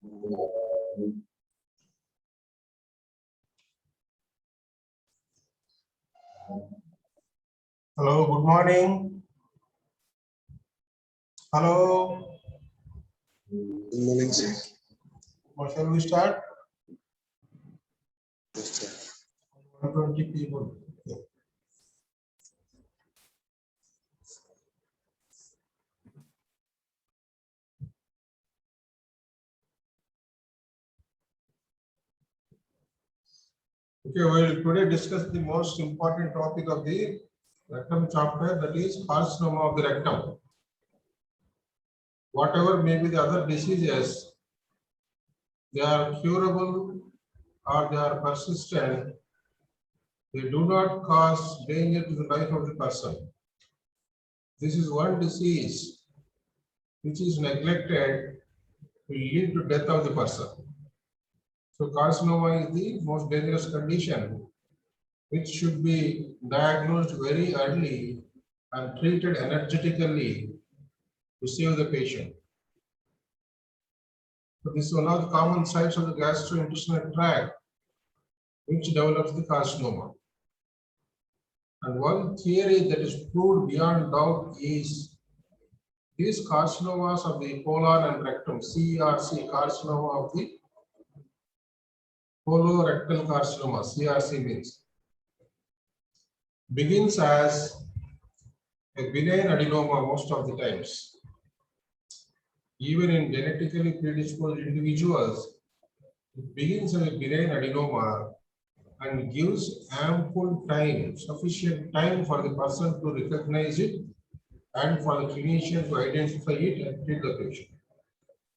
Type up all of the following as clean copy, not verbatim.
Hello, good morning. Hello. Good morning, sir. What shall we start? Yes, sir. 120 people. Okay, we'll today discuss the most important topic of the rectum chapter, that is carcinoma of the rectum. Whatever may be the other diseases, they are curable or they are persistent. They do not cause danger to the life of the person. This is one disease which is neglected will lead to death of the person. So carcinoma is the most dangerous condition which should be diagnosed very early and treated energetically to save the patient. So this is one of the common sites of the gastrointestinal tract which develops the carcinoma. And one theory that is proved beyond doubt is these carcinomas of the colon and rectum, CRC, carcinoma of the colorectal carcinoma, CRC means, begins as a benign adenoma most of the times. Even in genetically predisposed individuals, it begins as a benign adenoma and gives ample time, sufficient time for the person to recognize it and for the clinician to identify it and treat the patient.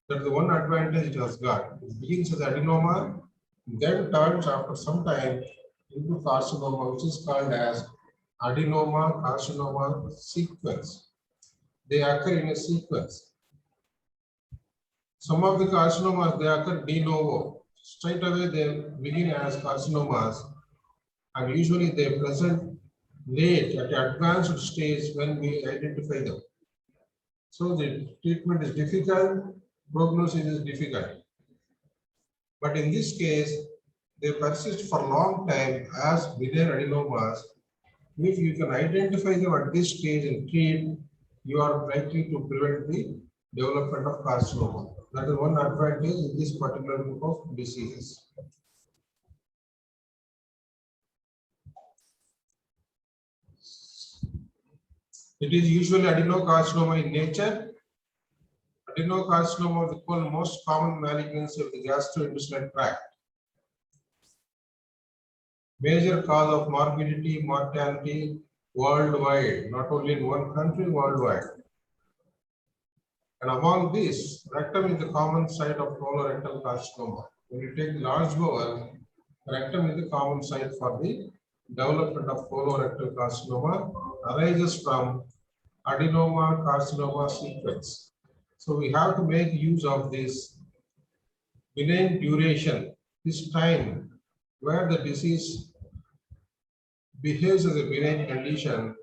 That's the one advantage it has got. It begins as adenoma, then turns after some time into carcinoma, which is called as adenoma carcinoma sequence. They occur in a sequence. Some of the carcinomas, they occur de novo. Straight away, they begin as carcinomas, and usually they present late at the advanced stage when we identify them. So the treatment is difficult, prognosis is difficult. But in this case, they persist for a long time as benign adenomas. If you can identify them at this stage and treat, you are likely to prevent the development of carcinoma. That is one advantage in this particular group of diseases. It is usually adenocarcinoma in nature. Adenocarcinoma is the most common malignancy of the gastrointestinal tract. Major cause of morbidity, mortality worldwide, not only in one country, worldwide. And among these, rectum is the common site of colorectal carcinoma. When you take large bowel, rectum is the common site for the development of colorectal carcinoma, arises from adenoma carcinoma sequence. So we have to make use of this benign duration, this time where the disease behaves as a benign condition.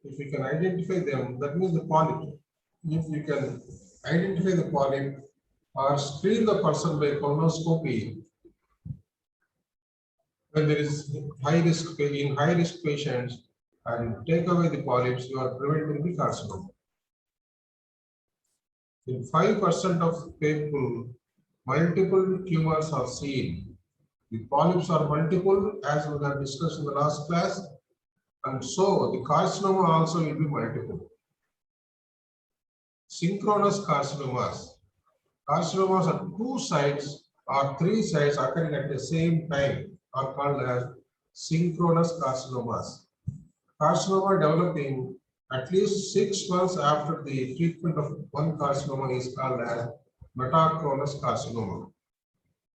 If we can identify them, that means the polyp. If we can identify the polyp or screen the person by colonoscopy, when there is high risk in high risk patients, and take away the polyps, you are preventing the carcinoma. In 5% of people, multiple tumors are seen. The polyps are multiple, as we have discussed in the last class, and so the carcinoma also will be multiple. Synchronous carcinomas. Carcinomas at two sites or three sites occurring at the same time are called as synchronous carcinomas. Carcinoma developing at least 6 months after the treatment of one carcinoma is called as metachronous carcinoma.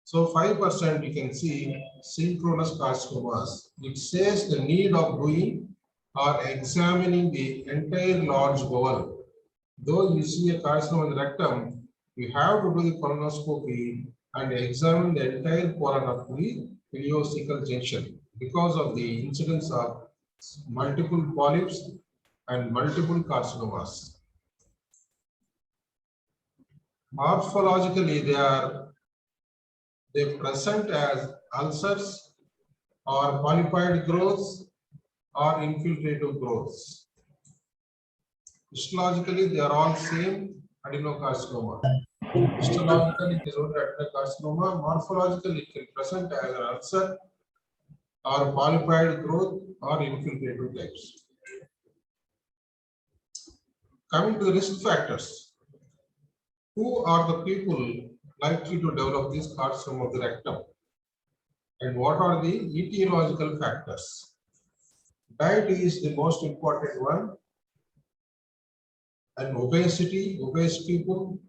So 5% you can see synchronous carcinomas. It says the need of doing or examining the entire large bowel. Though you see a carcinoma in the rectum, you have to do the colonoscopy and examine the entire colon of the ileocecal junction because of the incidence of multiple polyps and multiple carcinomas. Morphologically, they are They present as ulcers or polypoid growths or infiltrative growths. Histologically, they are all same adenocarcinoma. Histologically, it is only adenocarcinoma. Morphologically, it can present as an ulcer or polypoid growth or infiltrative types. Coming to the risk factors, who are the people likely to develop this carcinoma of the rectum? And what are the etiological factors? Diet is the most important one, and obesity, obese people,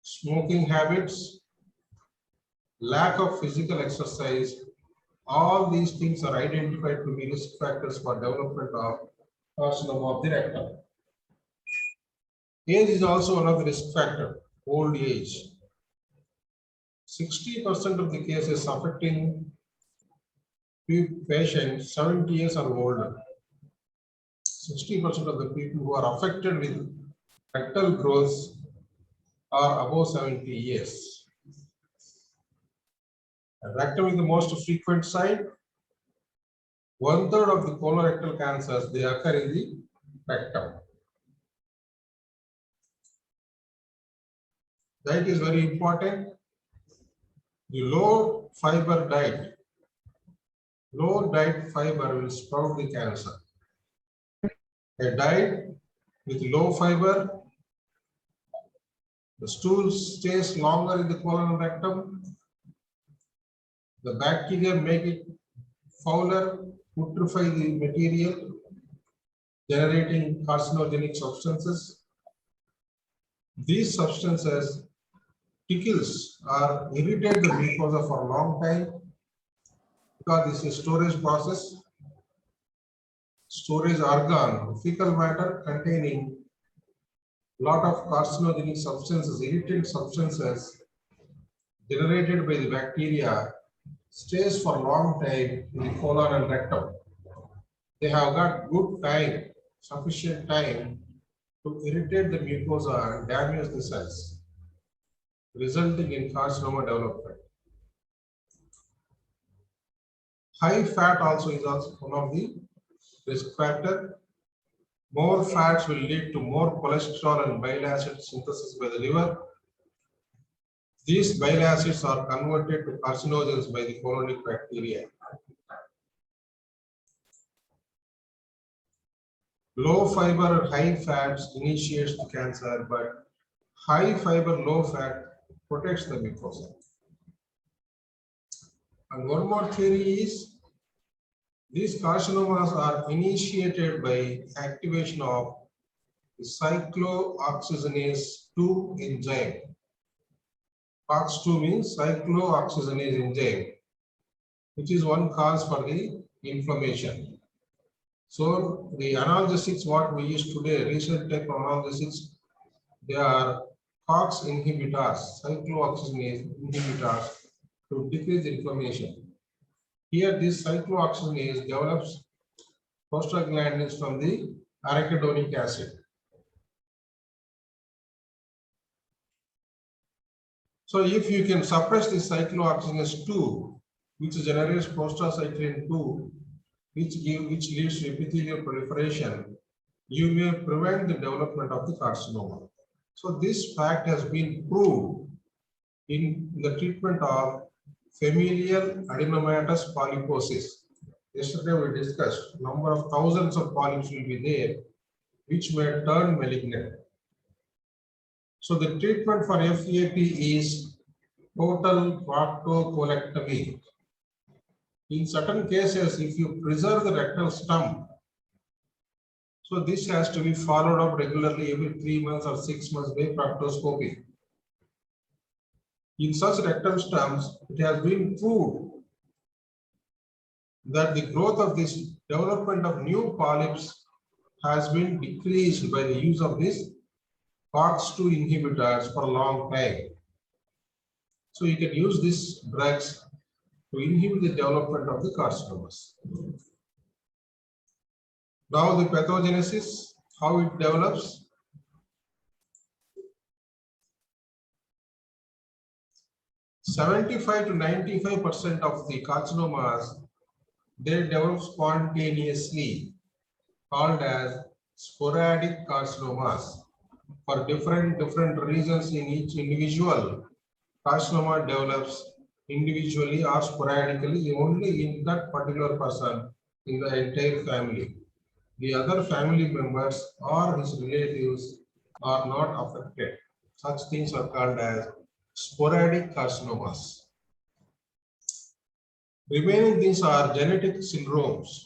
smoking habits, lack of physical exercise, all these things are identified to be risk factors for development of carcinoma of the rectum. Age is also one of the risk factor, old age. 60% of the cases affecting patients 70 years or older. 60% of the people who are affected with rectal growths are above 70 years. Rectum is the most frequent site. 1/3 of the colorectal cancers, they occur in the rectum. Diet is very important. The low fiber diet, low diet fiber will sprout the cancer. A diet with low fiber, the stool stays longer in the colon and rectum. The bacteria make it fouler, putrefy the material, generating carcinogenic substances. These substances tickles or irritate the mucosa for a long time because this is a storage process. Storage organ, fecal matter containing lot of carcinogenic substances, irritant substances generated by the bacteria stays for a long time in the colon and rectum. They have got good time, sufficient time to irritate the mucosa and damage the cells, resulting in carcinoma development. High fat also is also one of the risk factor. More fats will lead to more cholesterol and bile acid synthesis by the liver. These bile acids are converted to carcinogens by the colonic bacteria. Low fiber, high fats initiates the cancer, but high fiber, low fat protects the mucosa. And one more theory is these carcinomas are initiated by activation of the cyclooxygenase 2 enzyme. COX2 means cyclooxygenase enzyme, which is one cause for the inflammation. So the analgesics what we use today, recent type of analgesics, they are COX inhibitors, cyclooxygenase inhibitors to decrease inflammation. Here this cyclooxygenase develops prostaglandins from the arachidonic acid. So if you can suppress the cyclooxygenase 2, which generates prostacyclin 2, which leads to epithelial proliferation, you may prevent the development of the carcinoma. So this fact has been proved in the treatment of familial adenomatous polyposis. Yesterday we discussed number of thousands of polyps will be there, which may turn malignant. So the treatment for FAP is total proctocolectomy. In certain cases, if you preserve the rectal stump, so this has to be followed up regularly every 3 months or 6 months by proctoscopy. In such rectal stumps, it has been proved that the growth of this development of new polyps has been decreased by the use of these COX2 inhibitors for a long time. So you can use these drugs to inhibit the development of the carcinomas. Now the pathogenesis, how it develops. 75 to 95% of the carcinomas, they develop spontaneously, called as sporadic carcinomas. For different reasons in each individual, carcinoma develops individually or sporadically only in that particular person in the entire family. The other family members or his relatives are not affected. Such things are called as sporadic carcinomas. Remaining things are genetic syndromes.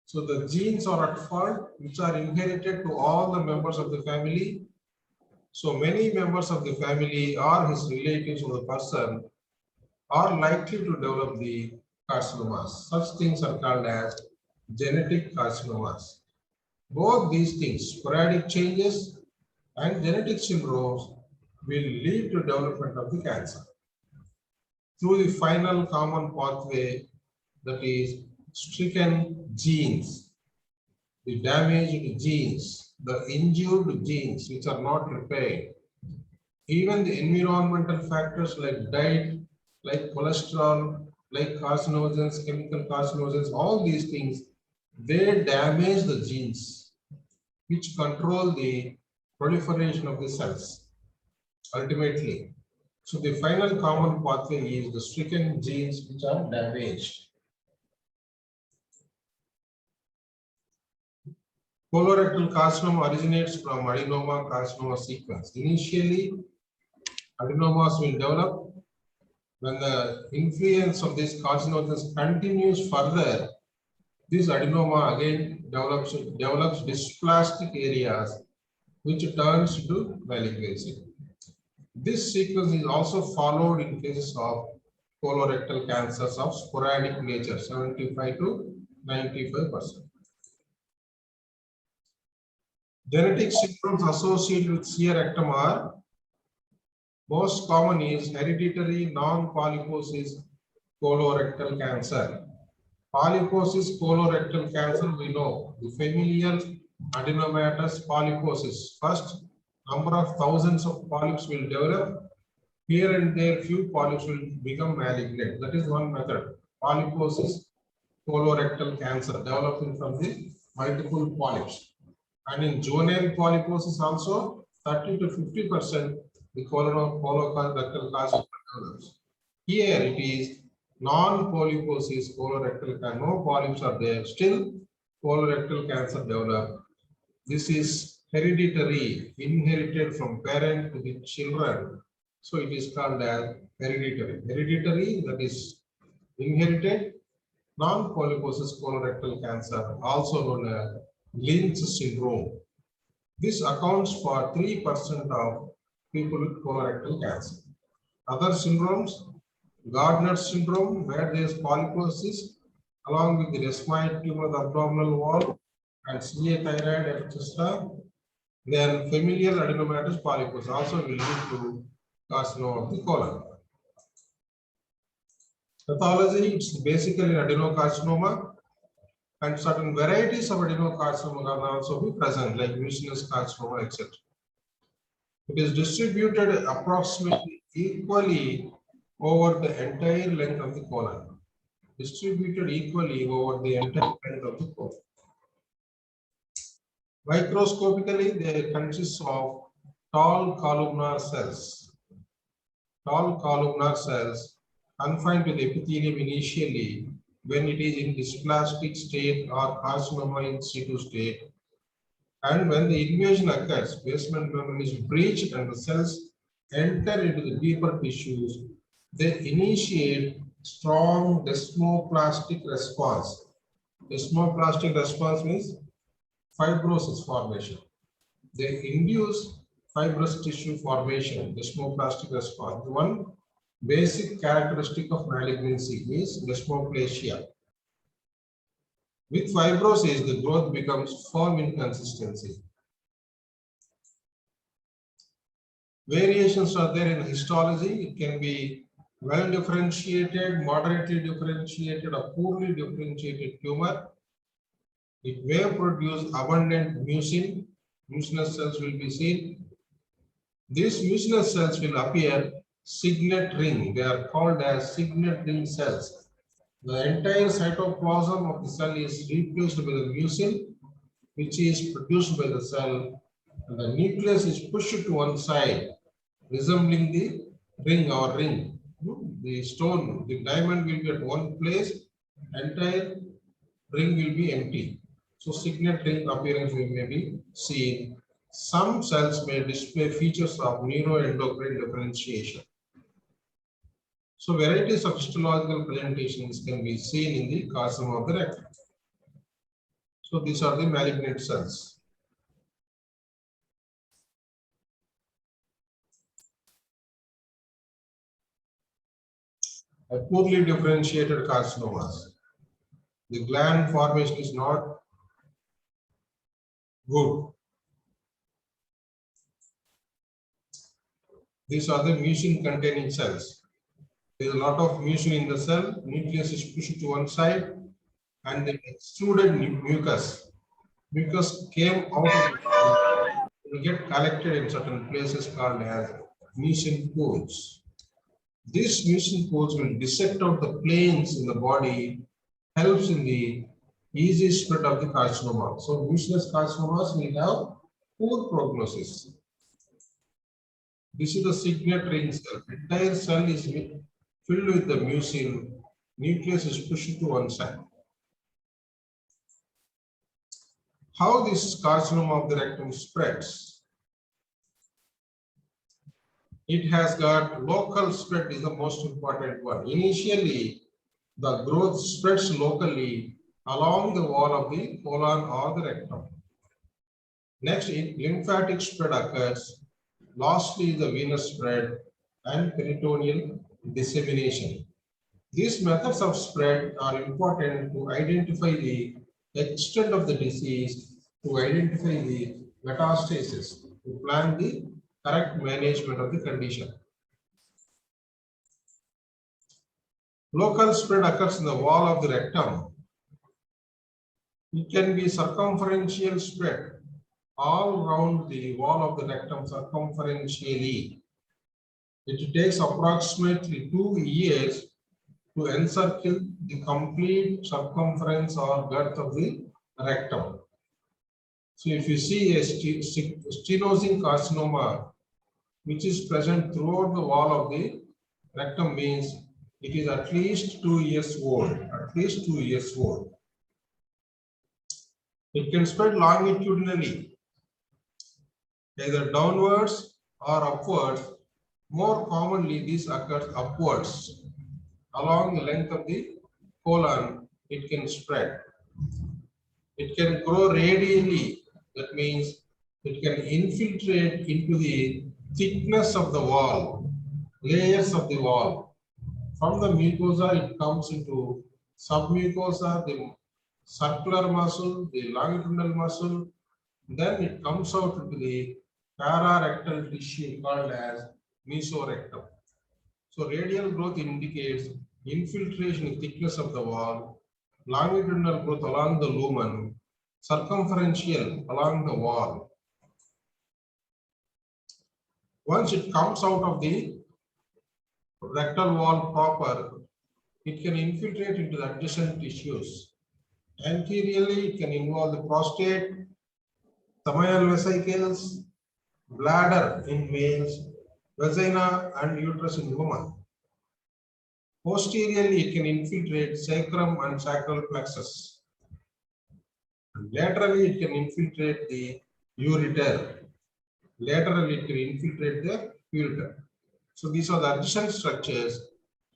So the genes are at fault, which are inherited to all the members of the family. So many members of the family or his relatives of the person are likely to develop the carcinomas. Such things are called as genetic carcinomas. Both these things, sporadic changes and genetic syndromes, will lead to development of the cancer through the final common pathway, that is stricken genes, the damaged genes, the injured genes which are not repaired. Even the environmental factors like diet, like cholesterol, like carcinogens, chemical carcinogens, all these things, they damage the genes which control the proliferation of the cells ultimately. So the final common pathway is the stricken genes which are damaged. Colorectal carcinoma originates from adenoma carcinoma sequence. Initially, adenomas will develop. When the influence of these carcinogens continues further, this adenoma again develops dysplastic areas which turns to malignancy. This sequence is also followed in cases of colorectal cancers of sporadic nature, 75 to 95%. Genetic syndromes associated with clear rectum are most common is hereditary non-polyposis colorectal cancer. Polyposis colorectal cancer, we know the familial adenomatous polyposis. First, number of thousands of polyps will develop. Here and there, few polyps will become malignant. That is one method. Polyposis colorectal cancer developing from the multiple polyps. And in juvenile polyposis also 30 to 50% the colorectal cancer develops. Here it is non-polyposis colorectal cancer. No polyps are there. Still colorectal cancer develop. This is hereditary, inherited from parent to the children. So it is called as hereditary. Hereditary, that is inherited. Non-polyposis colorectal cancer, also known as Lynch syndrome. This accounts for 3% of people with colorectal cancer. Other syndromes, Gardner syndrome, where there is polyposis along with the desmoid tumor of the abdominal wall and CA thyroid, etc. Then familial adenomatous polyposis also will lead to carcinoma of the colon. Pathology, it's basically adenocarcinoma, and certain varieties of adenocarcinoma can also be present, like mucinous carcinoma, etc. It is distributed approximately equally over the entire length of the colon. Distributed equally over the entire length of the colon. Microscopically, they consist of tall columnar cells. Tall columnar cells confined to the epithelium initially when it is in dysplastic state or carcinoma in situ state. And when the invasion occurs, basement membrane is breached and the cells enter into the deeper tissues, they initiate strong desmoplastic response. Desmoplastic response means fibrosis formation. They induce fibrous tissue formation, desmoplastic response. One basic characteristic of malignancy is desmoplasia. With fibrosis, the growth becomes firm in consistency. Variations are there in histology. It can be well differentiated, moderately differentiated, or poorly differentiated tumor. It may produce abundant mucin. Mucinous cells will be seen. These mucinous cells will appear signet ring. They are called as signet ring cells. The entire cytoplasm of the cell is replaced by the mucin, which is produced by the cell, and the nucleus is pushed to one side, resembling the ring or ring. The stone, the diamond will be at one place, entire ring will be empty. So signet ring appearance we may be seen. Some cells may display features of neuroendocrine differentiation. So varieties of histological presentations can be seen in the carcinoma of the rectum. So these are the malignant cells. A poorly differentiated carcinomas. The gland formation is not good. These are the mucin containing cells. There is a lot of mucin in the cell, nucleus is pushed to one side, and the extruded mucus. Mucus came out of the cell, will get collected in certain places called as mucin pools. These mucin pools will dissect out the planes in the body, helps in the easy spread of the carcinoma. So mucinous carcinomas will have poor prognosis. This is the signet ring cell. Entire cell is filled with the mucin. Nucleus is pushed to one side. How this carcinoma of the rectum spreads? It has got local spread is the most important one. Initially, the growth spreads locally along the wall of the colon or the rectum. Next, lymphatic spread occurs. Lastly, the venous spread and peritoneal dissemination. These methods of spread are important to identify the extent of the disease, to identify the metastasis, to plan the correct management of the condition. Local spread occurs in the wall of the rectum. It can be circumferential spread all around the wall of the rectum circumferentially. It takes approximately 2 years to encircle the complete circumference or girth of the rectum. So if you see a stenosing carcinoma, which is present throughout the wall of the rectum, means it is at least 2 years old, at least 2 years old. It can spread longitudinally, either downwards or upwards. More commonly, this occurs upwards. Along the length of the colon, it can spread. It can grow radially. That means it can infiltrate into the thickness of the wall, layers of the wall. From the mucosa, it comes into submucosa, the circular muscle, the longitudinal muscle. Then it comes out into the pararectal tissue called as mesorectum. So radial growth indicates infiltration in thickness of the wall, longitudinal growth along the lumen, circumferential along the wall. Once it comes out of the rectal wall proper, it can infiltrate into the adjacent tissues. Anteriorly, it can involve the prostate, seminal vesicles, bladder in males, vagina and uterus in women. Posteriorly, it can infiltrate sacrum and sacral plexus. Laterally, it can infiltrate the ureter. Laterally, it can infiltrate the ureter. So these are the adjacent structures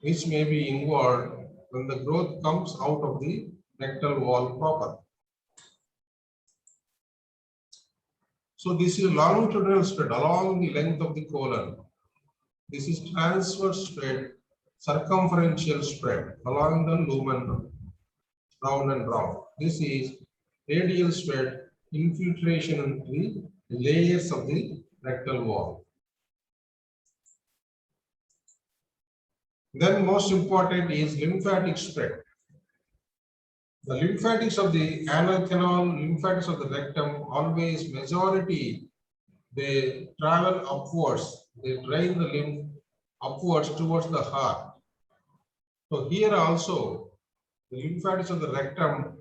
which may be involved when the growth comes out of the rectal wall proper. So this is longitudinal spread along the length of the colon. This is transverse spread, circumferential spread along the lumen, round and round. This is radial spread, infiltration into the layers of the rectal wall. Then most important is lymphatic spread. The lymphatics of the anal canal, lymphatics of the rectum, always majority, they travel upwards, they drain the lymph upwards towards the heart. So here also, the lymphatics of the rectum,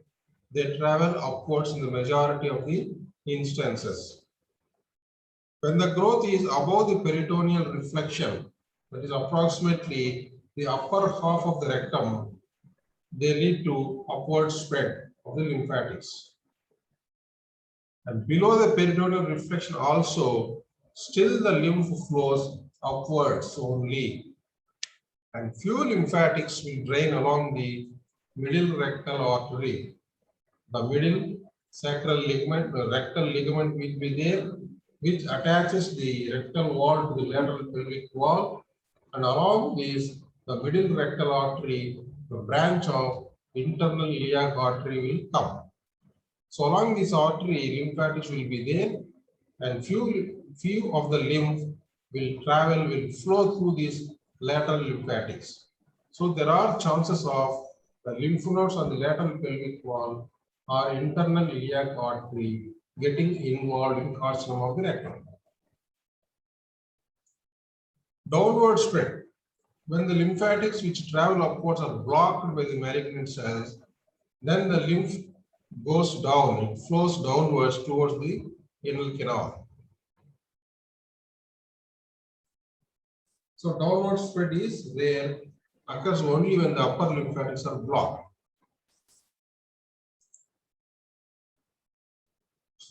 they travel upwards in the majority of the instances. When the growth is above the peritoneal reflection, that is approximately the upper half of the rectum, they lead to upward spread of the lymphatics. And below the peritoneal reflection also, still the lymph flows upwards only. And few lymphatics will drain along the middle rectal artery. The middle sacral ligament, the rectal ligament will be there, which attaches the rectal wall to the lateral pelvic wall. And along this, the middle rectal artery, the branch of internal iliac artery will come. So along this artery, lymphatics will be there, and few of the lymph will flow through these lateral lymphatics. So there are chances of the lymph nodes on the lateral pelvic wall or internal iliac artery getting involved in carcinoma of the rectum. Downward spread. When the lymphatics which travel upwards are blocked by the malignant cells, then the lymph goes down, it flows downwards towards the anal canal. So downward spread is where occurs only when the upper lymphatics are blocked.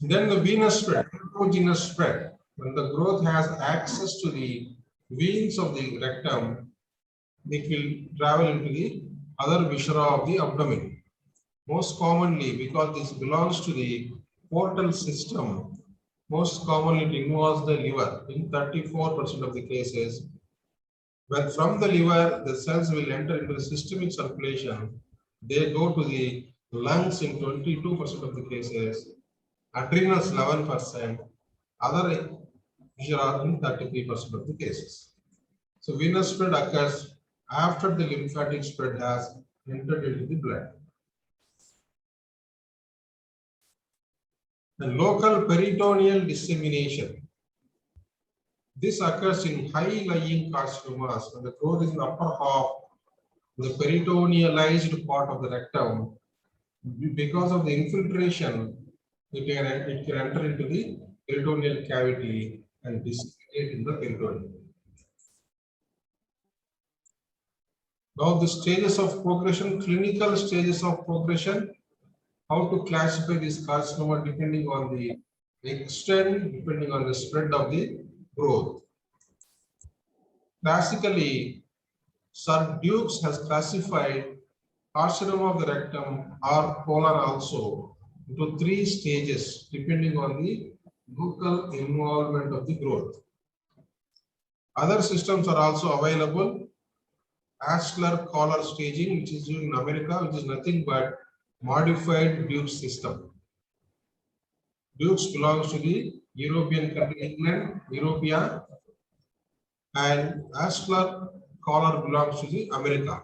Then the venous spread, endogenous spread. When the growth has access to the veins of the rectum, it will travel into the other viscera of the abdomen. Most commonly, because this belongs to the portal system, most commonly it involves the liver in 34% of the cases. When from the liver, the cells will enter into the systemic circulation, they go to the lungs in 22% of the cases, adrenals 11%, other viscera in 33% of the cases. So venous spread occurs after the lymphatic spread has entered into the blood. And local peritoneal dissemination. This occurs in high-lying carcinomas when the growth is in the upper half, the peritonealized part of the rectum. Because of the infiltration, it can enter into the peritoneal cavity and disseminate in the peritoneum. Now the stages of progression, clinical stages of progression, how to classify this carcinoma depending on the extent, depending on the spread of the growth. Classically, Sir Dukes has classified carcinoma of the rectum or colon also into 3 stages depending on the local involvement of the growth. Other systems are also available. Ashlar collar staging, which is used in America, which is nothing but modified Dukes system. Dukes belongs to the European country, England, Europea, and Ashlar collar belongs to the America.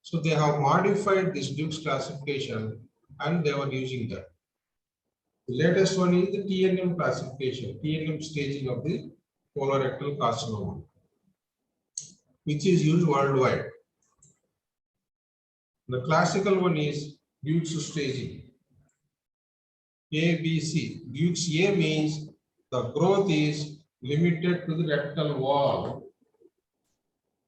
So they have modified this Dukes classification and they were using that. The latest one is the TNM classification, TNM staging of the colorectal carcinoma, which is used worldwide. The classical one is Dukes staging. A, B, C. Dukes A means the growth is limited to the rectal wall.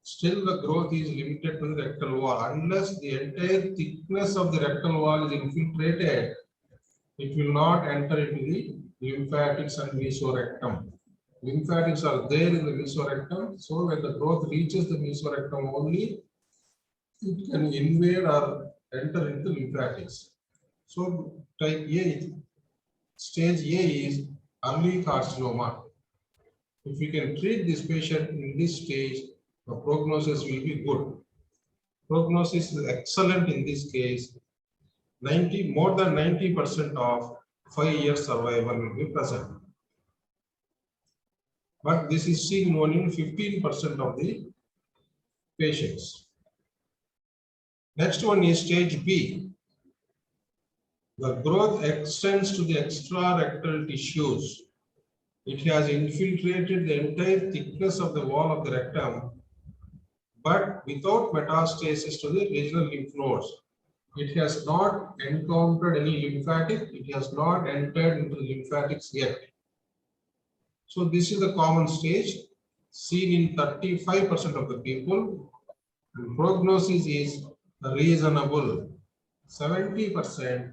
Still the growth is limited to the rectal wall. Unless the entire thickness of the rectal wall is infiltrated, it will not enter into the lymphatics and mesorectum. Lymphatics are there in the mesorectum, so when the growth reaches the mesorectum only, it can invade or enter into lymphatics. So type A, stage A is early carcinoma. If we can treat this patient in this stage, the prognosis will be good. Prognosis is excellent in this case. More than 90% of 5-year survival will be present. But this is seen only in 15% of the patients. Next one is stage B. The growth extends to the extrarectal tissues. It has infiltrated the entire thickness of the wall of the rectum but without metastasis to the regional lymph nodes. It has not encountered any lymphatic, it has not entered into the lymphatics yet. So this is the common stage seen in 35% of the people. And prognosis is reasonable. 70%,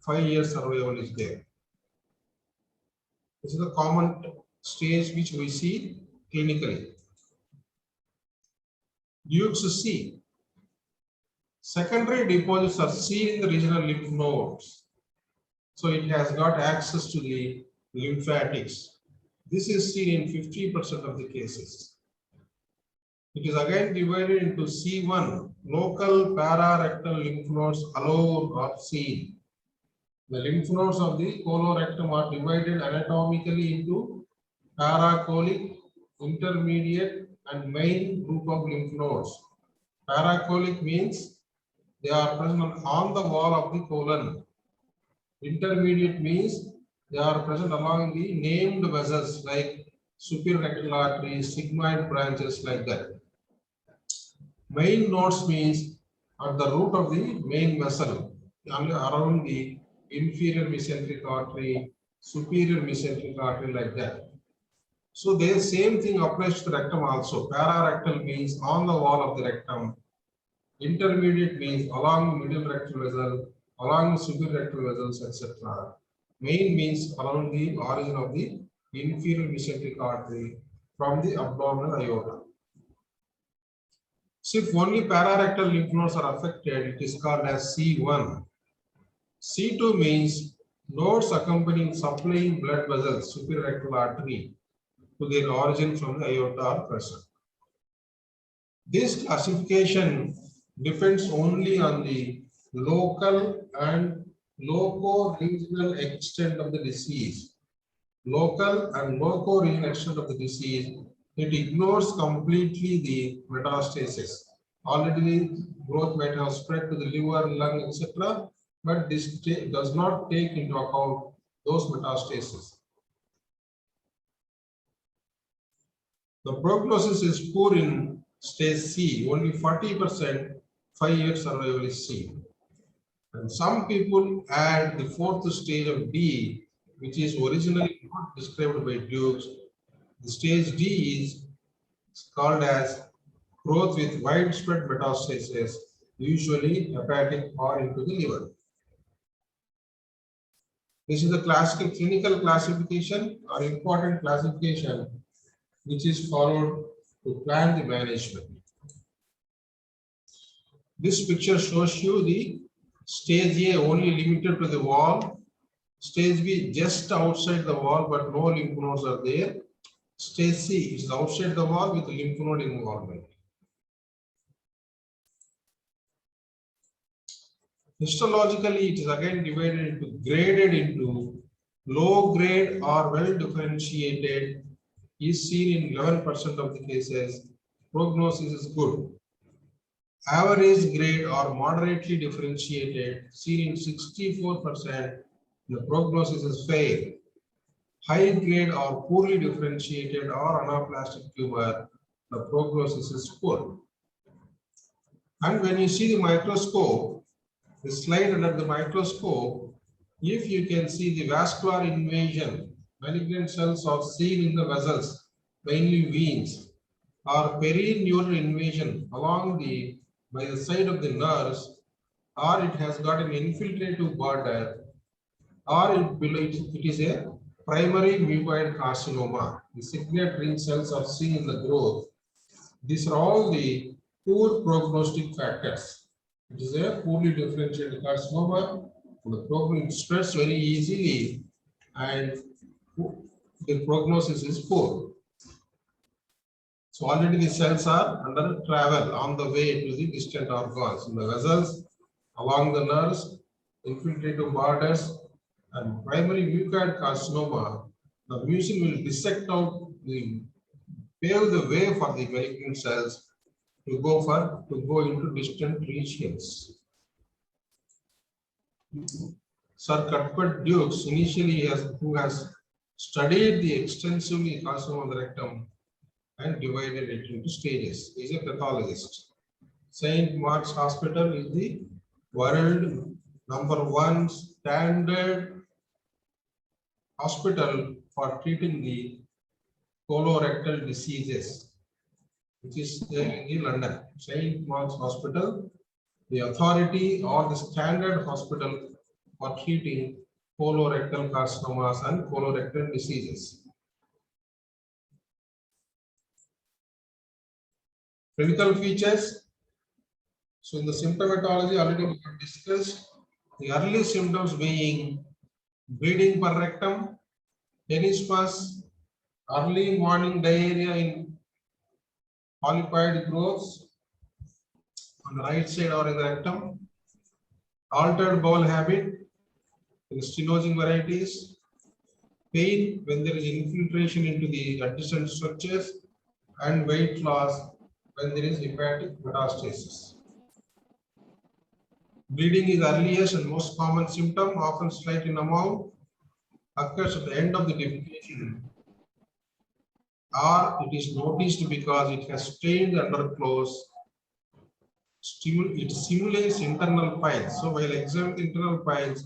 5-year survival is there. This is the common stage which we see clinically. Dukes C. Secondary deposits are seen in the regional lymph nodes. So it has got access to the lymphatics. This is seen in 50% of the cases. It is again divided into C1, local pararectal lymph nodes allowed or seen. The lymph nodes of the colorectum are divided anatomically into paracolic, intermediate, and main group of lymph nodes. Paracolic means they are present on the wall of the colon. Intermediate means they are present along the named vessels like superior rectal arteries, sigmoid branches, like that. Main nodes means at the root of the main vessel, around the inferior mesenteric artery, superior mesenteric artery, like that. So the same thing applies to the rectum also. Pararectal means on the wall of the rectum. Intermediate means along the middle rectal vessel, along the superior rectal vessels, etc. Main means around the origin of the inferior mesenteric artery from the abdominal aorta. So if only pararectal lymph nodes are affected, it is called as C1. C2 means nodes accompanying supplying blood vessels, superior rectal artery, to their origin from the aorta or present. This classification depends only on the local and loco-regional extent of the disease. Local and loco-regional extent of the disease, it ignores completely the metastasis. Already the growth might have spread to the liver, lung, etc. But this does not take into account those metastases. The prognosis is poor in stage C, only 40%, 5-year survival is seen. And some people add the 4th stage of D, which is originally not described by Dukes. The stage D is called as growth with widespread metastasis, usually hepatic or into the liver. This is the classical clinical classification or important classification which is followed to plan the management. This picture shows you the stage A only limited to the wall, stage B just outside the wall but no lymph nodes are there, stage C is outside the wall with lymph node involvement. Histologically, it is again graded into low grade or well differentiated, is seen in 11% of the cases. Prognosis is good. Average grade or moderately differentiated, seen in 64%, the prognosis is fair. High grade or poorly differentiated or anaplastic tumor, the prognosis is poor. And when you see the microscope, the slide under the microscope, if you can see the vascular invasion, malignant cells are seen in the vessels, mainly veins, or perineural invasion along by the side of the nerves, or it has got an infiltrative border, or it is a primary mucoid carcinoma. The signet ring cells are seen in the growth. These are all the poor prognostic factors. It is a poorly differentiated carcinoma. The prognosis spreads very easily, and the prognosis is poor. So already the cells are under travel on the way to the distant organs in the vessels, along the nerves, infiltrative borders, and primary mucoid carcinoma. The mucin will dissect out pave the way for the malignant cells to go into distant regions. Sir Cuthbert Dukes, initially who has studied the extensively carcinoma of the rectum, and divided it into stages. He is a pathologist. St. Mark's Hospital is the world #1 standard hospital for treating the colorectal diseases, which is there in London. St. Mark's Hospital, the authority or the standard hospital for treating colorectal carcinomas and colorectal diseases. Clinical features. So in the symptomatology already we have discussed the early symptoms being bleeding per rectum, tenesmus, early morning diarrhea in polypoid growths on the right side or in the rectum, altered bowel habit in stenosing varieties, pain when there is infiltration into the adjacent structures, and weight loss when there is hepatic metastasis. Bleeding is earliest and most common symptom, often slight in amount, occurs at the end of the defecation, or it is noticed because it has stained underclothes. It simulates internal piles. So while examining internal piles,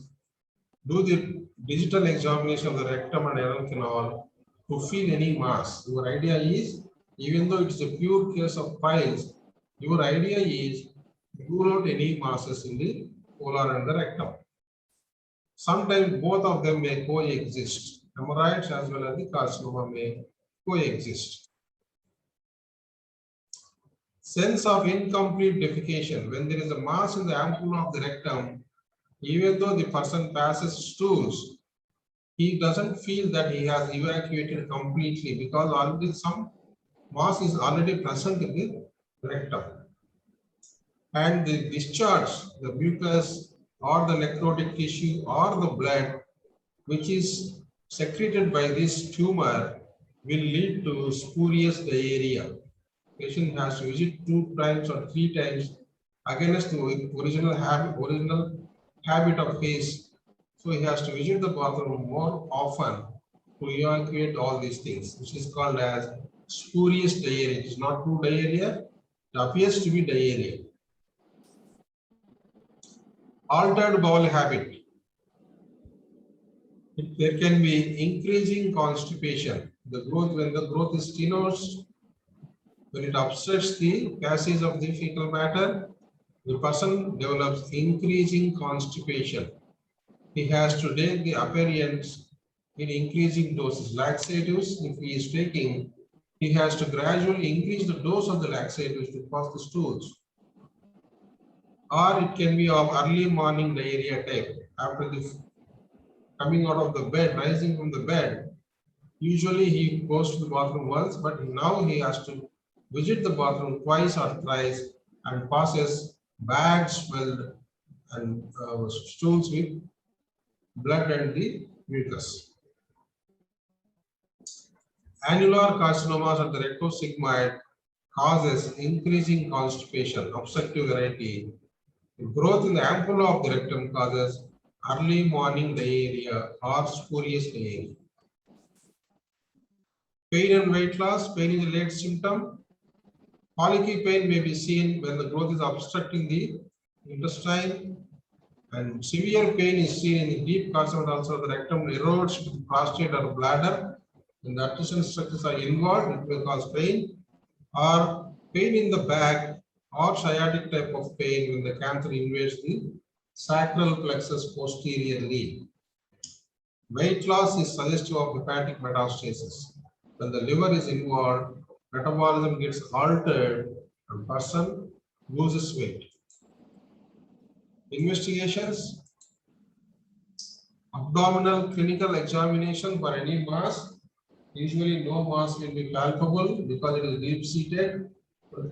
do the digital examination of the rectum and anal canal to feel any mass. Your idea is, even though it's a pure case of piles, your idea is rule out any masses in the colon and the rectum. Sometimes both of them may coexist. Hemorrhoids as well as the carcinoma may coexist. Sense of incomplete defecation. When there is a mass in the ampulla of the rectum, even though the person passes stools, he doesn't feel that he has evacuated completely because already some mass is already present in the rectum. And the discharge, the mucus or the necrotic tissue or the blood which is secreted by this tumor will lead to spurious diarrhea. Patient has to visit 2 times or 3 times against the original habit of his. So he has to visit the bathroom more often to evacuate all these things, which is called as spurious diarrhea. It is not true diarrhea, it appears to be diarrhea. Altered bowel habit. There can be increasing constipation. When the growth is tenosed, when it obstructs the passage of the fecal matter, the person develops increasing constipation. He has to take the aperients in increasing doses. Laxatives, if he is taking, he has to gradually increase the dose of the laxatives to pass the stools. Or it can be of early morning diarrhea type. After the coming out of the bed, rising from the bed, usually he goes to the bathroom once, but now he has to visit the bathroom twice or thrice and passes bad smelled and stools with blood and the mucus. Annular carcinomas at the rectosigmoid causes increasing constipation, obstructive variety. Growth in the ampulla of the rectum causes early morning diarrhea or spurious diarrhea. Pain and weight loss. Pain is a late symptom. Colicky pain may be seen when the growth is obstructing the intestine, and severe pain is seen in the deep carcinoma also. The rectum erodes to the prostate or bladder. When the adjacent structures are involved, it will cause pain, or pain in the back or sciatic type of pain when the cancer invades the sacral plexus posteriorly. Weight loss is suggestive of hepatic metastasis. When the liver is involved, metabolism gets altered and person loses weight. Investigations. Abdominal clinical examination for any mass. Usually no mass will be palpable because it is deep-seated.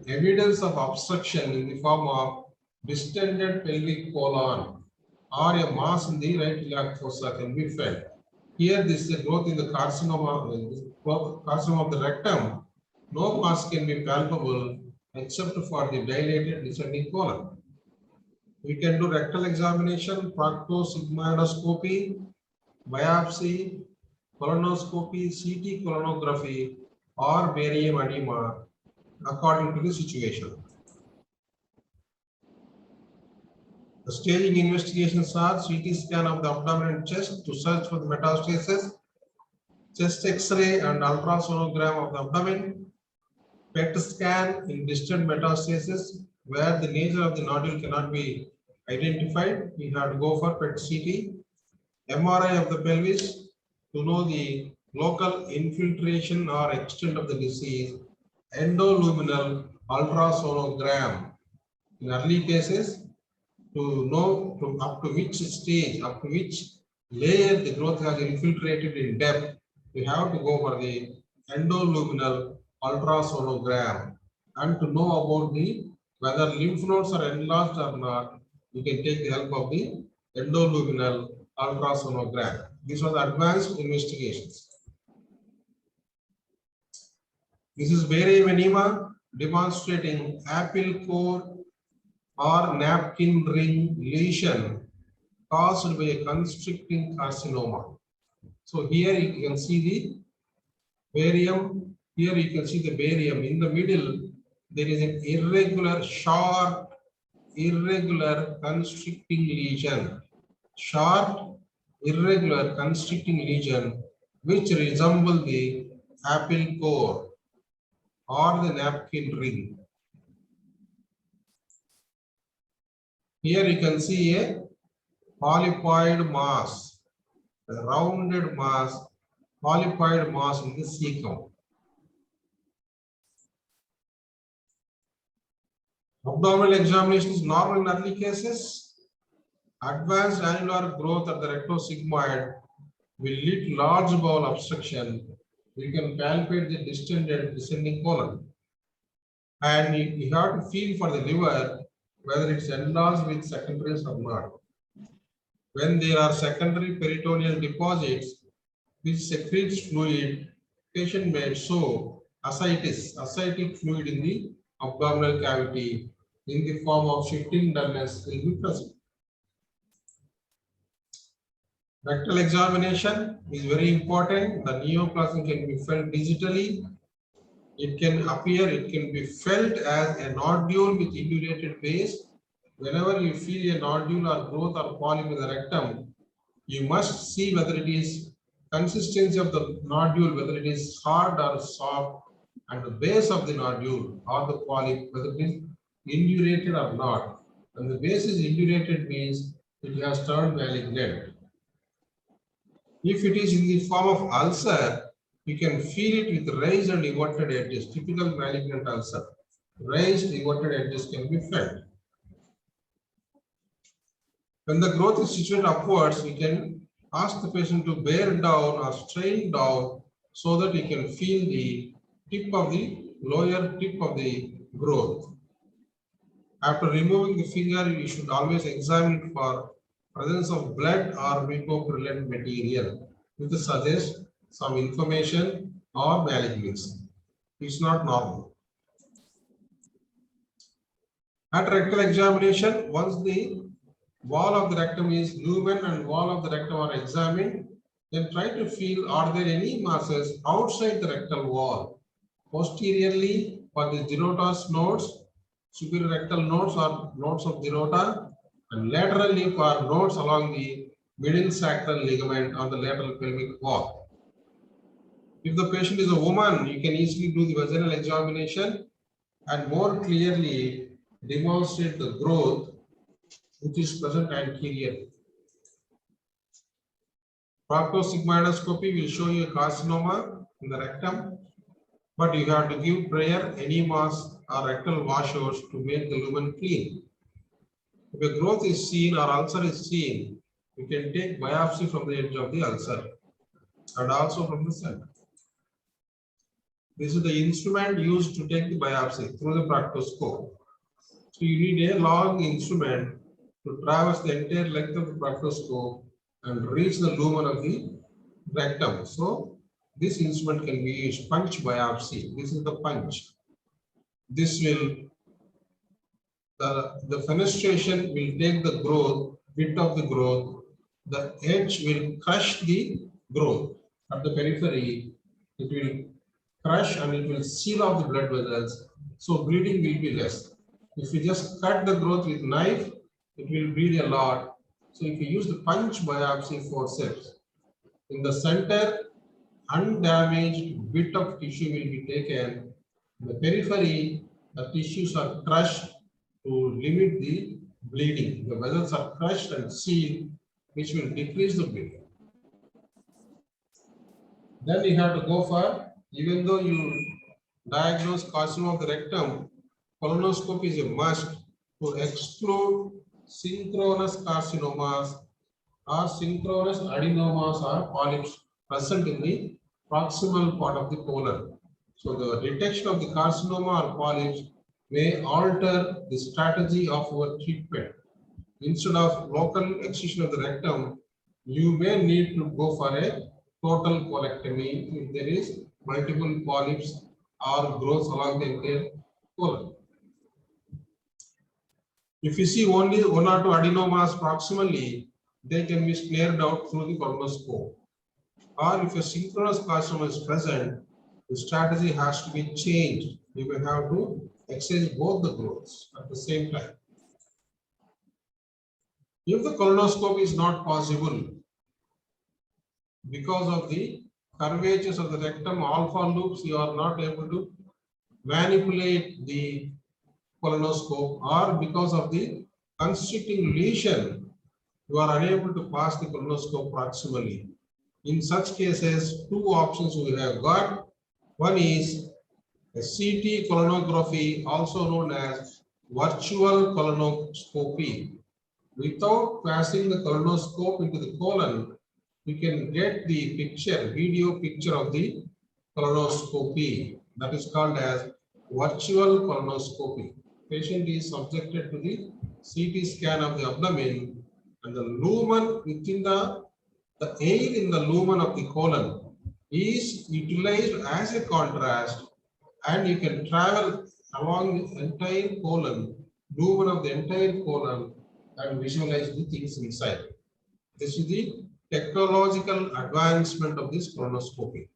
Evidence of obstruction in the form of distended pelvic colon or a mass in the right iliac fossa can be felt. Here this is a growth in the carcinoma of the rectum. No mass can be palpable except for the dilated descending colon. We can do rectal examination, proctosigmoidoscopy, biopsy, colonoscopy, CT colonography, or barium edema according to the situation. The staging investigations are CT scan of the abdomen and chest to search for the metastasis, chest X-ray and ultrasonogram of the abdomen, PET scan in distant metastasis where the nature of the nodule cannot be identified. We have to go for PET CT, MRI of the pelvis to know the local infiltration or extent of the disease, endoluminal ultrasonogram in early cases to know up to which stage, up to which layer the growth has infiltrated in depth. We have to go for the endoluminal ultrasonogram, and to know about the whether lymph nodes are enlarged or not, you can take the help of the endoluminal ultrasonogram. These are the advanced investigations. This is barium edema demonstrating apple core or napkin ring lesion caused by a constricting carcinoma. So here you can see the barium. Here you can see the barium. In the middle, there is an irregular, short, irregular constricting lesion. Short, irregular constricting lesion which resemble the apple core or the napkin ring. Here you can see a polypoid mass, a rounded mass, polypoid mass in the cecum. Abdominal examination is normal in early cases. Advanced annular growth at the rectosigmoid will lead to large bowel obstruction. You can palpate the distended descending colon. And you have to feel for the liver whether it's enlarged with secondaries or not. When there are secondary peritoneal deposits which secretes fluid, patient may show ascites, ascitic fluid in the abdominal cavity in the form of shifting dullness will be present. Rectal examination is very important. The neoplasm can be felt digitally. It can appear, it can be felt as a nodule with indurated base. Whenever you feel a nodule or growth or polyp in the rectum, you must see whether it is consistency of the nodule, whether it is hard or soft, and the base of the nodule or the polyp, whether it is indurated or not. When the base is indurated means it has turned malignant. If it is in the form of ulcer, you can feel it with raised and everted edges, typical malignant ulcer. Raised everted edges can be felt. When the growth is situated upwards, we can ask the patient to bear down or strain down so that you can feel the tip of the lower tip of the growth. After removing the finger, you should always examine it for presence of blood or mucopurulent material, which suggests some inflammation or malignancy. It's not normal. At rectal examination, once the wall of the rectum is lumen and wall of the rectum are examined, then try to feel are there any masses outside the rectal wall. Posteriorly for the Girota's nodes, superior rectal nodes or nodes of Girota, and laterally for nodes along the middle sacral ligament on the lateral pelvic wall. If the patient is a woman, you can easily do the vaginal examination and more clearly demonstrate the growth which is present anterior. Proctosigmoidoscopy will show you a carcinoma in the rectum, but you have to give prayer enemas or rectal washouts to make the lumen clean. If a growth is seen or ulcer is seen, you can take biopsy from the edge of the ulcer and also from the center. This is the instrument used to take the biopsy through the proctoscope. So you need a long instrument to traverse the entire length of the proctoscope and reach the lumen of the rectum. So this instrument can be used, punch biopsy. This is the punch. This will, the fenestration will take the growth, bit of the growth. The edge will crush the growth. At the periphery, it will crush and it will seal off the blood vessels, so bleeding will be less. If you just cut the growth with knife, it will bleed a lot. So if you use the punch biopsy forceps, in the center, undamaged bit of tissue will be taken. In the periphery, the tissues are crushed to limit the bleeding. The vessels are crushed and sealed, which will decrease the bleeding. Then you have to go for, even though you diagnose carcinoma of the rectum, colonoscopy is a must to exclude synchronous carcinomas or synchronous adenomas or polyps present in the proximal part of the colon. So the detection of the carcinoma or polyps may alter the strategy of our treatment. Instead of local excision of the rectum, you may need to go for a total colectomy if there is multiple polyps or growths along the entire colon. If you see only one or two adenomas proximally, they can be snared out through the colonoscope. Or if a synchronous carcinoma is present, the strategy has to be changed. You may have to excise both the growths at the same time. If the colonoscopy is not possible because of the curvatures of the rectum alpha loops, you are not able to manipulate the colonoscope, or because of the constricting lesion, you are unable to pass the colonoscope proximally. In such cases, two options we have got. One is a CT colonography, also known as virtual colonoscopy. Without passing the colonoscope into the colon, you can get the picture, video picture of the colonoscopy. That is called as virtual colonoscopy. Patient is subjected to the CT scan of the abdomen, and the lumen within the air in the lumen of the colon is utilized as a contrast, and you can travel along the entire colon, lumen of the entire colon, and visualize the things inside. This is the technological advancement of this colonoscopy.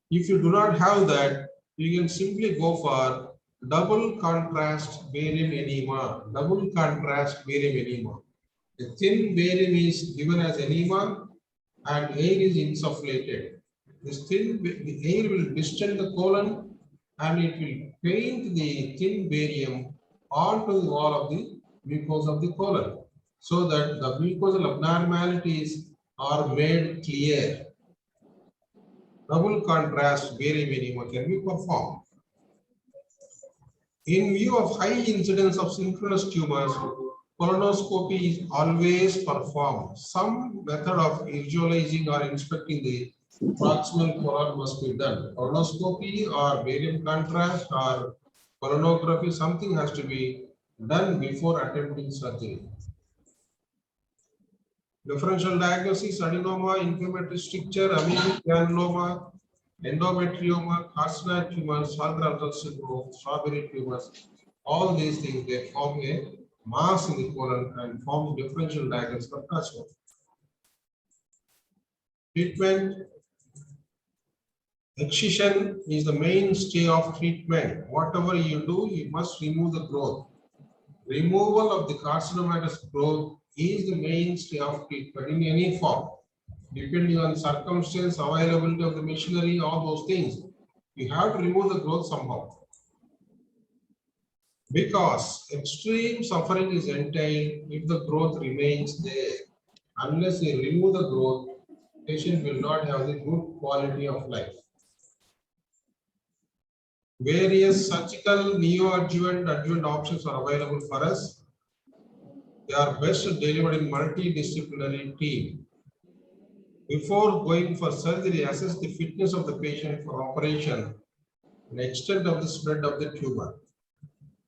If you do not have that, you can simply go for double contrast barium enema. Double contrast barium enema. The thin barium is given as enema and air is insufflated. The air will distend the colon and it will paint the thin barium onto the wall of the mucosa of the colon, so that the mucosal abnormalities are made clear. Double contrast barium enema can be performed. In view of high incidence of synchronous tumors, colonoscopy is always performed. Some method of visualizing or inspecting the proximal colon must be done. Colonoscopy or barium contrast or colonography, something has to be done before attempting surgery. Differential diagnosis: adenoma, inflammatory stricture, amoebic granuloma, endometrioma, carcinoid tumors, Sjogren's syndrome, strawberry tumors. All these things, they form a mass in the colon and form differential diagnosis of carcinoma. Treatment: excision is the mainstay of treatment. Whatever you do, you must remove the growth. Removal of the carcinomatous growth is the mainstay of treatment in any form. Depending on circumstance, availability of the machinery, all those things, you have to remove the growth somehow. Because extreme suffering is entailed if the growth remains there. Unless you remove the growth, patient will not have the good quality of life. Various surgical neoadjuvant adjuvant options are available for us. They are best delivered in multidisciplinary team. Before going for surgery, assess the fitness of the patient for operation and extent of the spread of the tumor.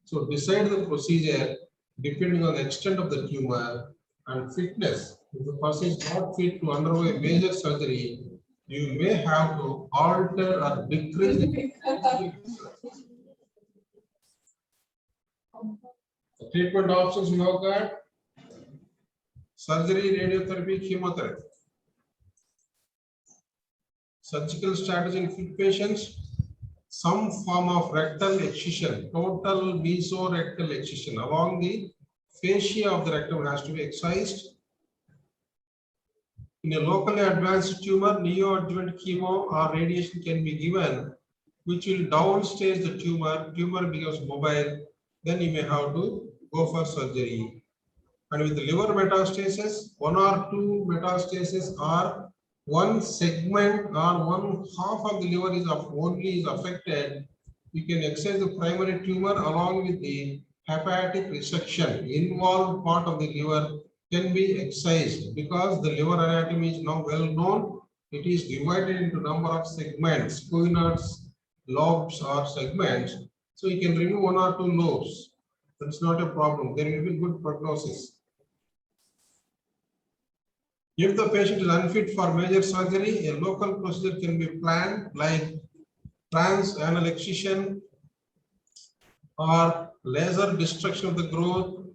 So decide the procedure depending on the extent of the tumor and fitness. If the person is not fit to undergo a major surgery, you may have to alter or decrease the treatment options. You have got surgery, radiotherapy, chemotherapy. Surgical strategy in fit patients, some form of rectal excision, total mesorectal excision along the fascia of the rectum has to be excised. In a locally advanced tumor, neoadjuvant chemo or radiation can be given, which will downstage the tumor. Tumor becomes mobile, then you may have to go for surgery. And with the liver metastasis, one or two metastases are one segment or one half of the liver is only affected. You can excise the primary tumor along with the hepatic resection. Involved part of the liver can be excised because the liver anatomy is now well known. It is divided into number of segments, squamous lobes or segments. So you can remove one or two lobes. That's not a problem. There will be good prognosis. If the patient is unfit for major surgery, a local procedure can be planned like transanal excision or laser destruction of the growth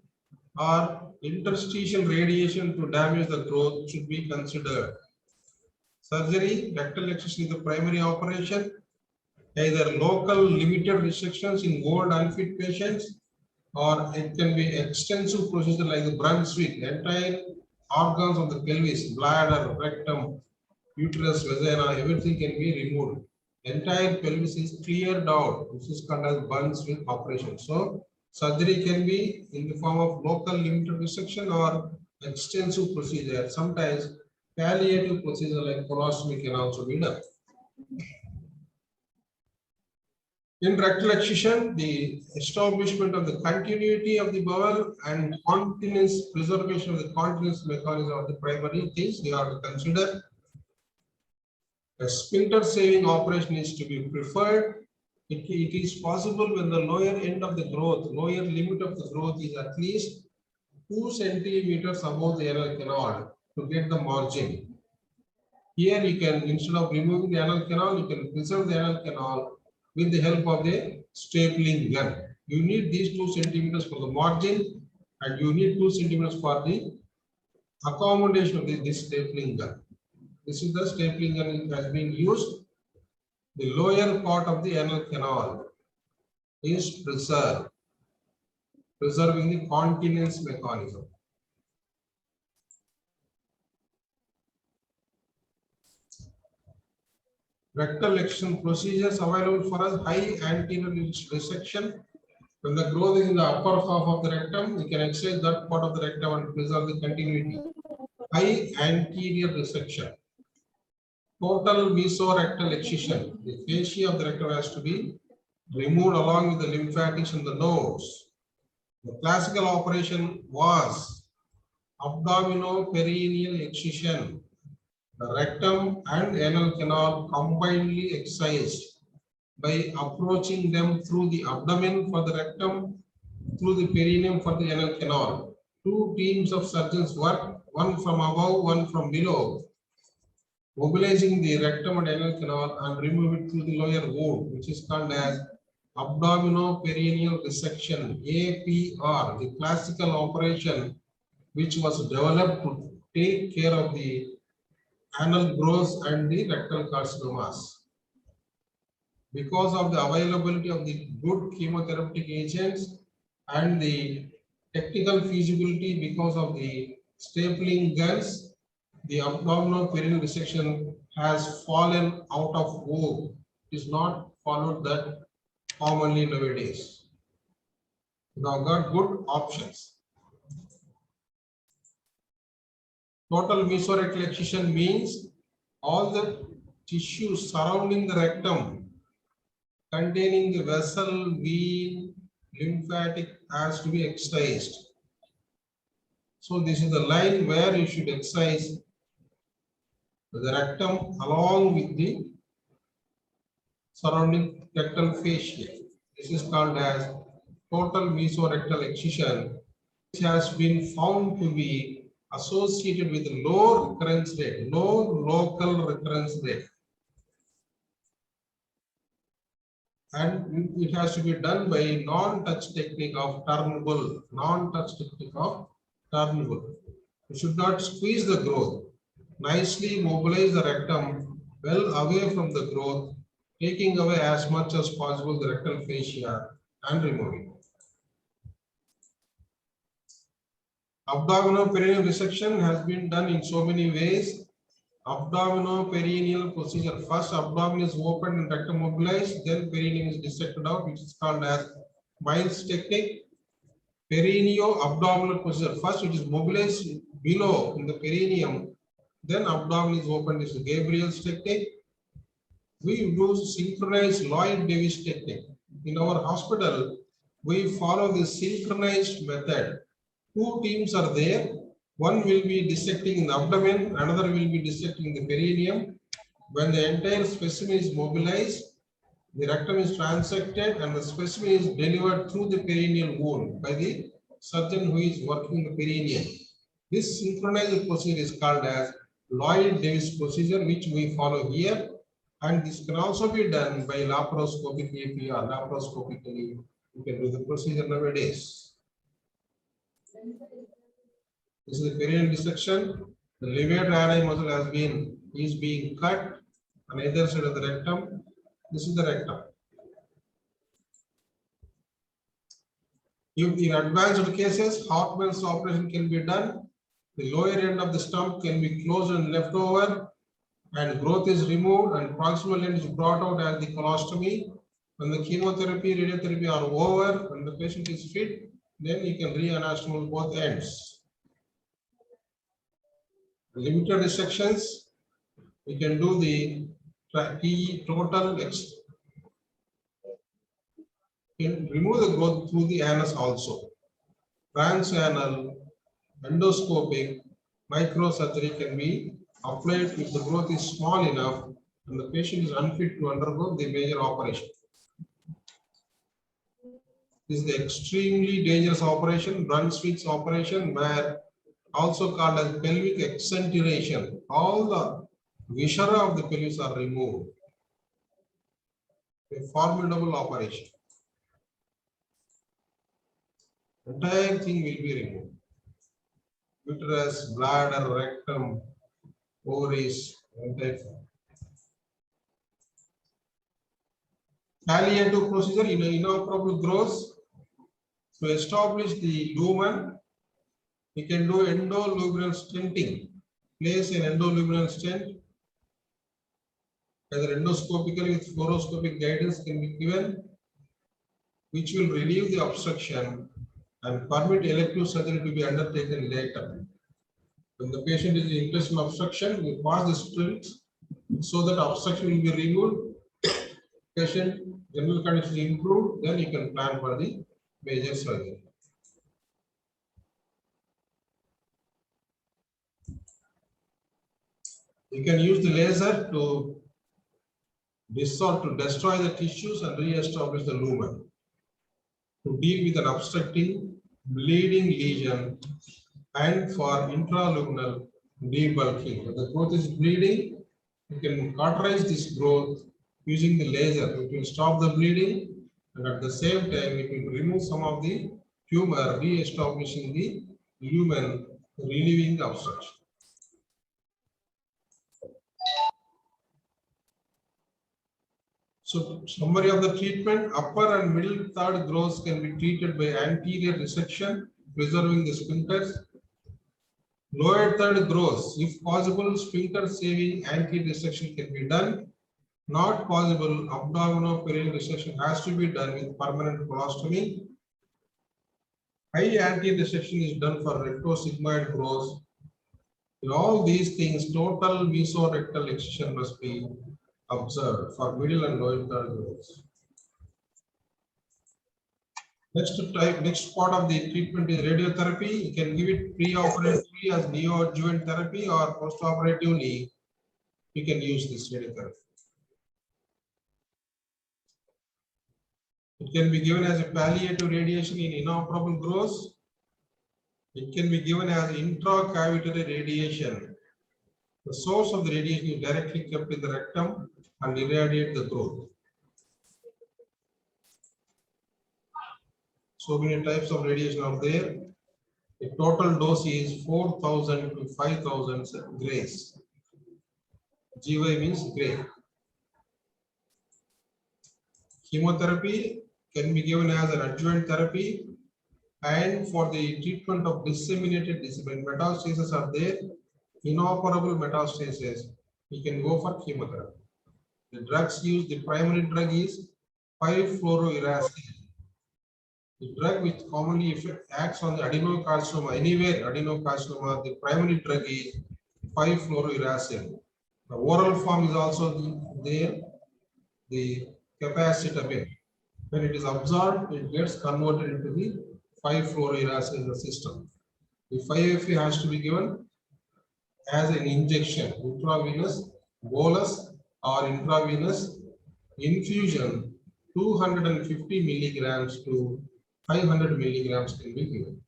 or interstitial radiation to damage the growth should be considered. Surgery, rectal excision is the primary operation, either local limited resections in old unfit patients, or it can be extensive procedure like the Brunswick, entire organs of the pelvis, bladder, rectum, uterus, vagina, everything can be removed. Entire pelvis is cleared out. This is called as Brunswick operation. So surgery can be in the form of local limited resection or extensive procedure. Sometimes palliative procedure like colostomy can also be done. In rectal excision, the establishment of the continuity of the bowel and continence, preservation of the continence mechanism are the primary things we have to consider. A sphincter saving operation is to be preferred. It is possible when the lower end of the growth, lower limit of the growth is at least 2 centimeters above the anal canal to get the margin. Here you can, instead of removing the anal canal, you can preserve the anal canal with the help of the stapling gun. You need these 2 centimeters for the margin and you need 2 centimeters for the accommodation of this stapling gun. This is the stapling gun that has been used. The lower part of the anal canal is preserved, preserving the continence mechanism. Rectal excision procedures available for us: high anterior resection. When the growth is in the upper half of the rectum, we can excise that part of the rectum and preserve the continuity. High anterior resection. Total mesorectal excision. The fascia of the rectum has to be removed along with the lymphatics and the nodes. The classical operation was abdominoperineal excision. The rectum and anal canal combinedly excised by approaching them through the abdomen for the rectum, through the perineum for the anal canal. 2 teams of surgeons work, one from above, one from below, mobilizing the rectum and anal canal and remove it through the lower wound, which is called as abdominoperineal resection, APR, the classical operation which was developed to take care of the anal growths and the rectal carcinomas. Because of the availability of the good chemotherapeutic agents and the technical feasibility because of the stapling guns, the abdominoperineal resection has fallen out of vogue. It is not followed that commonly nowadays. Now got good options. Total mesorectal excision means all the tissues surrounding the rectum containing the vessel, vein, lymphatic has to be excised. So this is the line where you should excise the rectum along with the surrounding rectal fascia. This is called as total mesorectal excision, which has been found to be associated with low recurrence rate, low local recurrence rate. And it has to be done by non-touch technique of Turnbull, non-touch technique of Turnbull. You should not squeeze the growth. Nicely mobilize the rectum well away from the growth, taking away as much as possible the rectal fascia and removing. Abdominoperineal resection has been done in so many ways. Abdominoperineal procedure. First, abdomen is opened and rectum mobilized, then perineum is dissected out, which is called as Miles technique. Perineo-abdominal procedure. First, it is mobilized below in the perineum, then abdomen is opened. This is Gabriel's technique. We use synchronized Lloyd-Davis technique. In our hospital, we follow this synchronized method. Two teams are there. One will be dissecting in the abdomen, another will be dissecting the perineum. When the entire specimen is mobilized, the rectum is transected and the specimen is delivered through the perineal wound by the surgeon who is working the perineum. This synchronized procedure is called as Lloyd-Davis procedure, which we follow here. And this can also be done by laparoscopic APR. Laparoscopically, you can do the procedure nowadays. This is the perineal dissection. The levator ani muscle is being cut on either side of the rectum. This is the rectum. If in advanced cases, Hoffman's operation can be done. The lower end of the stump can be closed and left over, and growth is removed, and proximal end is brought out as the colostomy. When the chemotherapy, radiotherapy are over, when the patient is fit, then you can re-anastomose both ends. Limited dissections, we can do the total. Can remove the growth through the anus also. Transanal, endoscopic, microsurgery can be applied if the growth is small enough and the patient is unfit to undergo the major operation. This is the extremely dangerous operation, Brunswick's operation, where also called as pelvic exenteration. All the viscera of the pelvis are removed. A formidable operation. Entire thing will be removed. Uterus, bladder, rectum, ovaries, entire thing. Palliative procedure in inoperable growth. To establish the lumen, we can do endoluminal stenting. Place an endoluminal stent. Either endoscopically with fluoroscopic guidance can be given, which will relieve the obstruction and permit elective surgery to be undertaken later. When the patient is in intestinal obstruction, we pass the stent so that obstruction will be removed. Patient general condition improved, then you can plan for the major surgery. You can use the laser to destroy the tissues and re-establish the lumen. To deal with an obstructing bleeding lesion and for intraluminal debulking. When the growth is bleeding, you can cauterize this growth using the laser. It will stop the bleeding and at the same time it will remove some of the tumor, re-establishing the lumen, relieving the obstruction. So, summary of the treatment: upper and middle third growths can be treated by anterior resection, preserving the sphincters. Lower third growths, if possible, sphincter saving anterior resection can be done. Not possible, abdominoperineal resection has to be done with permanent colostomy. High anterior resection is done for rectosigmoid growths. In all these things, total mesorectal excision must be observed for middle and lower third growths. Next part of the treatment is radiotherapy. You can give it pre-operatively as neoadjuvant therapy or post-operatively. You can use this radiotherapy. It can be given as a palliative radiation in inoperable growths. It can be given as intracavitary radiation. The source of the radiation is directly kept in the rectum and irradiate the growth. So many types of radiation are there. The total dose is 4,000 to 5,000 grays. GY means gray. Chemotherapy can be given as an adjuvant therapy, and for the treatment of disseminated disease, when metastases are there, inoperable metastases, we can go for chemotherapy. The drugs used, the primary drug is 5-fluorouracil. The drug which commonly acts on the adenocarcinoma, anywhere adenocarcinoma, the primary drug is 5-fluorouracil. The oral form is also there, the capacitabine. When it is absorbed, it gets converted into the 5-fluorouracil in the system. The 5-FU has to be given as an injection, intravenous, bolus, or intravenous infusion. 250 milligrams to 500 milligrams can be given.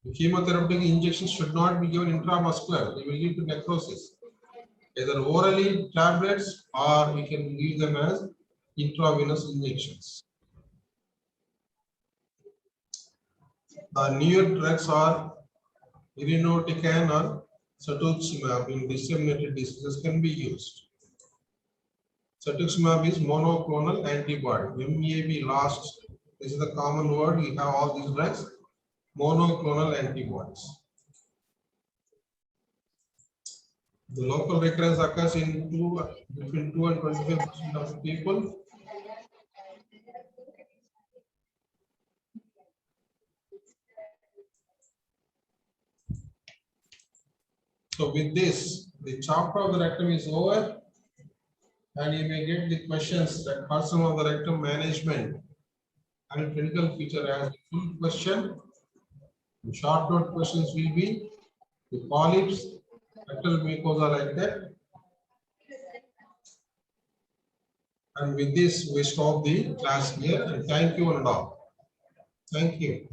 The chemotherapeutic injections should not be given intramuscular. They will lead to necrosis. Either orally tablets, or we can give them as intravenous injections. The newer drugs are irinotecan or cetuximab in disseminated diseases can be used. Cetuximab is monoclonal antibody. MAB last. This is the common word. We have all these drugs. Monoclonal antibodies. The local recurrence occurs in between 2 and 25% of people. So with this, the chapter of the rectum is over, and you may get the questions that carcinoma of the rectum management and clinical feature as the full question. The short note questions will be the polyps, rectal mucosa like that. And with this, we stop the class here, and thank you and all. Thank you.